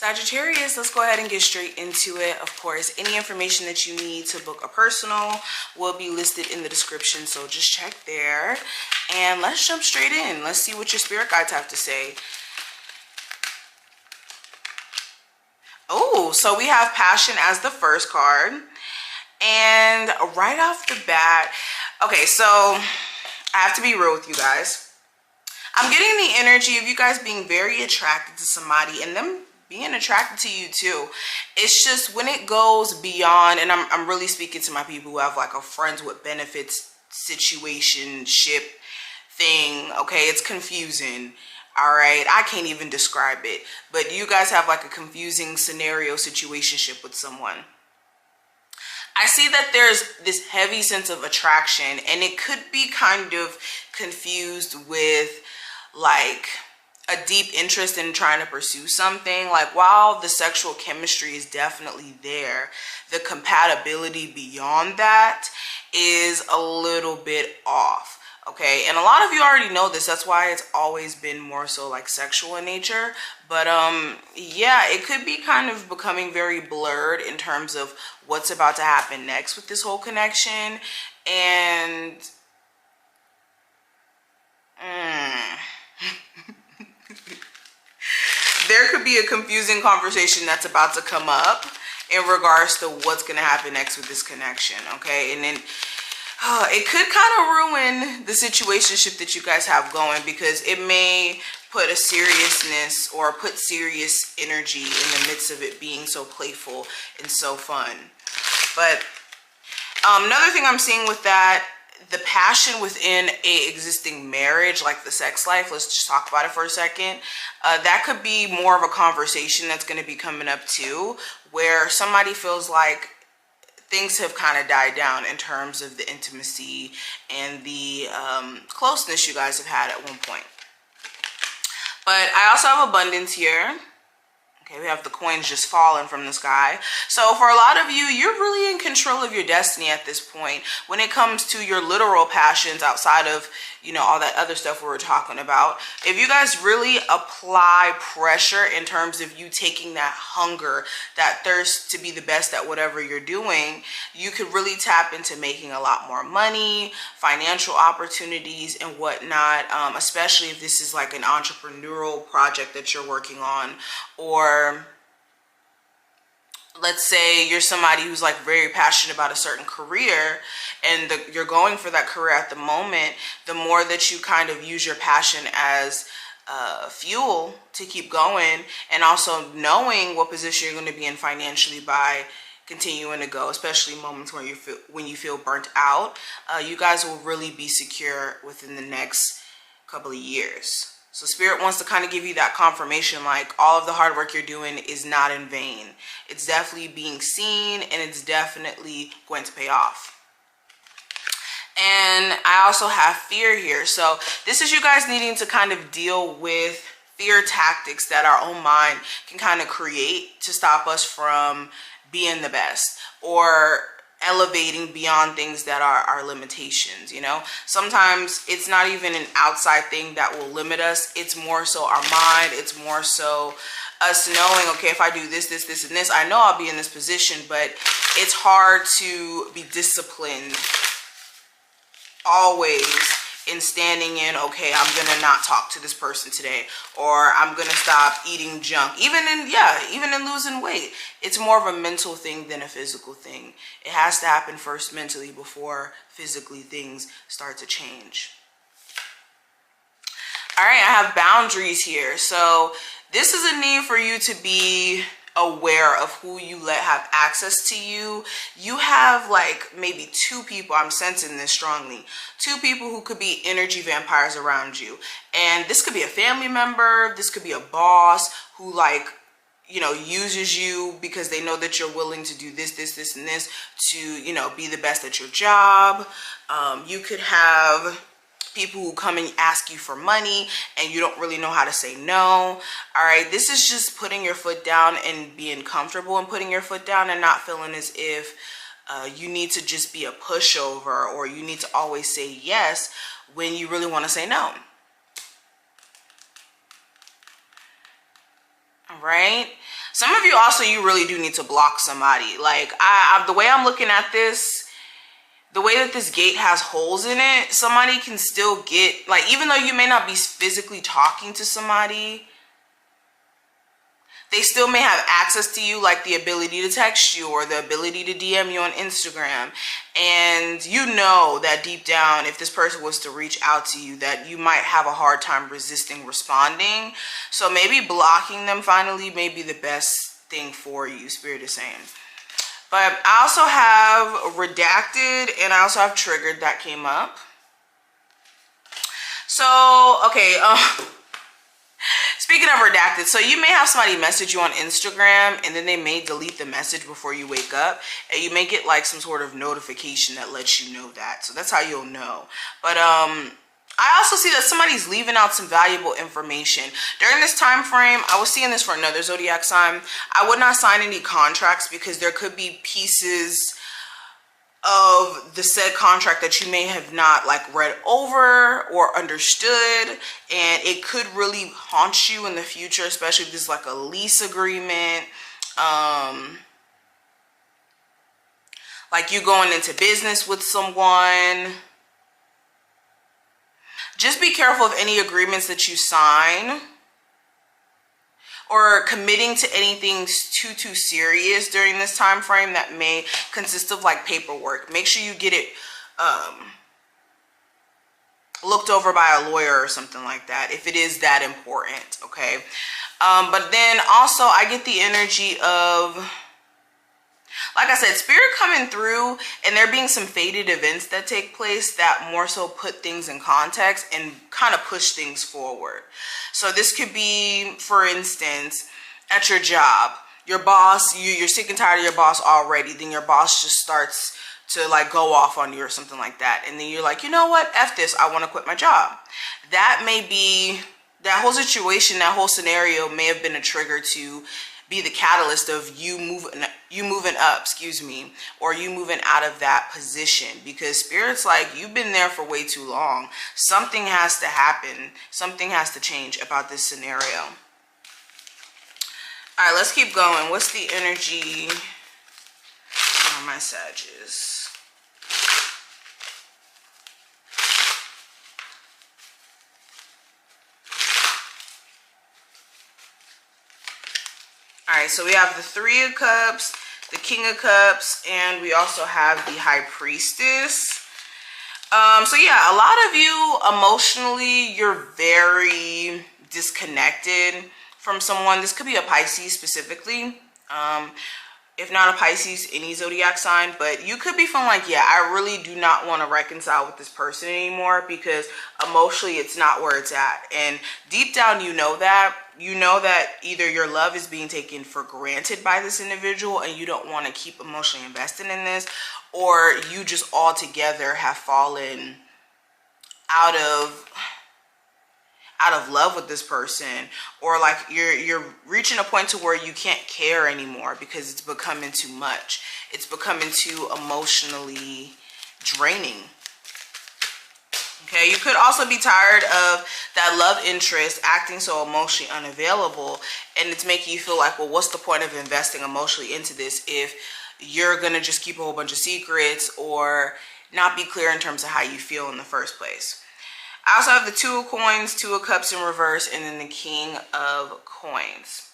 Sagittarius, let's go ahead and get straight into it. Of course, any information that you need to book a personal will be listed in the description, so just check there. And let's jump straight in. Let's see what your spirit guides have to say. Oh, so we have passion as the first card. And right off the bat, okay, so I have to be real with you guys. I'm getting the energy of you guys being very attracted to somebody and them being attracted to you too. It's just when it goes beyond, and I'm really speaking to my people who have like a friends with benefits situationship thing, okay? It's confusing. All right, I can't even describe it, but you guys have like a confusing scenario situationship with someone. I see that there's this heavy sense of attraction, and it could be kind of confused with like a deep interest in trying to pursue something. Like, while the sexual chemistry is definitely there, the compatibility beyond that is a little bit off. Okay, and a lot of you already know this. That's why it's always been more so like sexual in nature. But yeah, it could be kind of becoming very blurred in terms of what's about to happen next with this whole connection. And there could be a confusing conversation that's about to come up in regards to what's going to happen next with this connection. Okay, and then it could kind of ruin the situationship that you guys have going, because it may put a seriousness or put serious energy in the midst of it being so playful and so fun. But another thing I'm seeing with that, the passion within a existing marriage, like the sex life, let's just talk about it for a second. That could be more of a conversation that's going to be coming up too, where somebody feels like things have kind of died down in terms of the intimacy and the closeness you guys have had at one point. But I also have abundance here. Okay, we have the coins just falling from the sky. So for a lot of you, you're really in control of your destiny at this point when it comes to your literal passions outside of, you know, all that other stuff we were talking about. If you guys really apply pressure in terms of you taking that hunger, that thirst to be the best at whatever you're doing, you could really tap into making a lot more money, financial opportunities and whatnot, especially if this is like an entrepreneurial project that you're working on. Or let's say you're somebody who's like very passionate about a certain career and you're going for that career at the moment. The more that you kind of use your passion as fuel to keep going, and also knowing what position you're going to be in financially by continuing to go, especially moments where when you feel burnt out, you guys will really be secure within the next couple of years. So Spirit wants to kind of give you that confirmation, like all of the hard work you're doing is not in vain. It's definitely being seen, and it's definitely going to pay off. And I also have fear here. So this is you guys needing to kind of deal with fear tactics that our own mind can kind of create to stop us from being the best or elevating beyond things that are our limitations. You know, sometimes it's not even an outside thing that will limit us. It's more so our mind. It's more so us knowing, okay, if I do this, this, this, and this, I know I'll be in this position. But it's hard to be disciplined always in standing in, okay, I'm gonna not talk to this person today, or I'm gonna stop eating junk. Even in losing weight, it's more of a mental thing than a physical thing. It has to happen first mentally before physically things start to change. All right, I have boundaries here. So this is a need for you to be aware of who you let have access to you. You have like maybe two people, I'm sensing this strongly, two people who could be energy vampires around you. And this could be a family member, this could be a boss who, like, you know, uses you because they know that you're willing to do this, this, this, and this to, you know, be the best at your job. You could have people who come and ask you for money and you don't really know how to say no. All right, this is just putting your foot down and being comfortable and putting your foot down and not feeling as if you need to just be a pushover or you need to always say yes when you really want to say no. right? Some of you also, you really do need to block somebody. Like, the way I'm looking at this, the way that this gate has holes in it, somebody can still get, like, even though you may not be physically talking to somebody, they still may have access to you, like the ability to text you or the ability to DM you on Instagram. And you know that deep down, if this person was to reach out to you, that you might have a hard time resisting responding. So maybe blocking them finally may be the best thing for you, Spirit is saying. But I also have Redacted and I also have Triggered that came up. So, okay, speaking of Redacted, so you may have somebody message you on Instagram and then they may delete the message before you wake up, and you may get like some sort of notification that lets you know that. So that's how you'll know. But I also see that somebody's leaving out some valuable information. During this time frame, I was seeing this for another zodiac sign. I would not sign any contracts because there could be pieces of the said contract that you may have not like read over or understood, and it could really haunt you in the future, especially if this is like a lease agreement, like you going into business with someone. Just be careful of any agreements that you sign or committing to anything too serious during this time frame that may consist of like paperwork. Make sure you get it looked over by a lawyer or something like that if it is that important, okay? But then also I get the energy of, like I said, Spirit coming through, and there being some fated events that take place that more so put things in context and kind of push things forward. So this could be, for instance, at your job, your boss, you're sick and tired of your boss already, then your boss just starts to like go off on you or something like that. And then you're like, you know what, F this, I want to quit my job. That may be, that whole situation, that whole scenario may have been a trigger to be the catalyst of you moving up, or you moving out of that position, because Spirit's like, you've been there for way too long. Something has to happen. Something has to change about this scenario. All right, let's keep going. What's the energy on my Sagittarius? All right, so we have the Three of Cups, the King of Cups, and we also have the High Priestess. So yeah, a lot of you emotionally, you're very disconnected from someone. This could be a Pisces specifically. If not a Pisces, any zodiac sign, but you could be feeling like, yeah, I really do not want to reconcile with this person anymore because emotionally it's not where it's at. And deep down, you know that either your love is being taken for granted by this individual and you don't want to keep emotionally invested in this, or you just altogether have fallen out of love with this person, or like you're reaching a point to where you can't care anymore because it's becoming too much. It's becoming too emotionally draining. Okay, you could also be tired of that love interest acting so emotionally unavailable, and it's making you feel like, well, what's the point of investing emotionally into this if you're gonna just keep a whole bunch of secrets or not be clear in terms of how you feel in the first place. I also have the Two of Coins, Two of Cups in reverse, and then the King of Coins.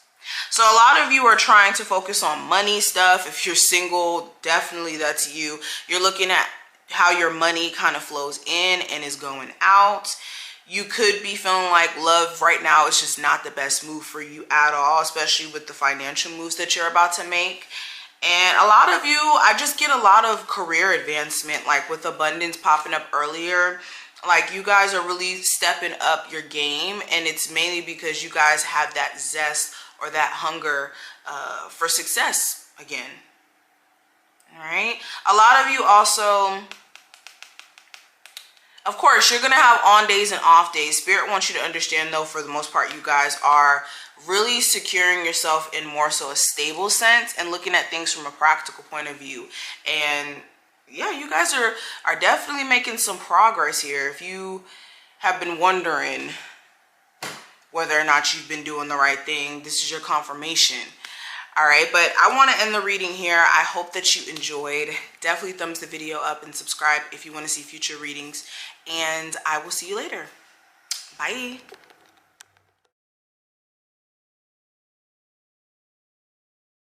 So a lot of you are trying to focus on money stuff. If you're single, definitely that's you. You're looking at how your money kind of flows in and is going out. You could be feeling like love right now is just not the best move for you at all, especially with the financial moves that you're about to make. And a lot of you, I just get a lot of career advancement, like with abundance popping up earlier. Like you guys are really stepping up your game, and it's mainly because you guys have that zest or that hunger for success again. All right. A lot of you also, of course, you're going to have on days and off days. Spirit wants you to understand, though, for the most part, you guys are really securing yourself in more so a stable sense and looking at things from a practical point of view. And yeah, you guys are definitely making some progress here. If you have been wondering whether or not you've been doing the right thing. This is your confirmation. All right, but I want to end the reading here. I hope that you enjoyed. Definitely thumbs the video up and subscribe if you want to see future readings. And I will see you later. Bye.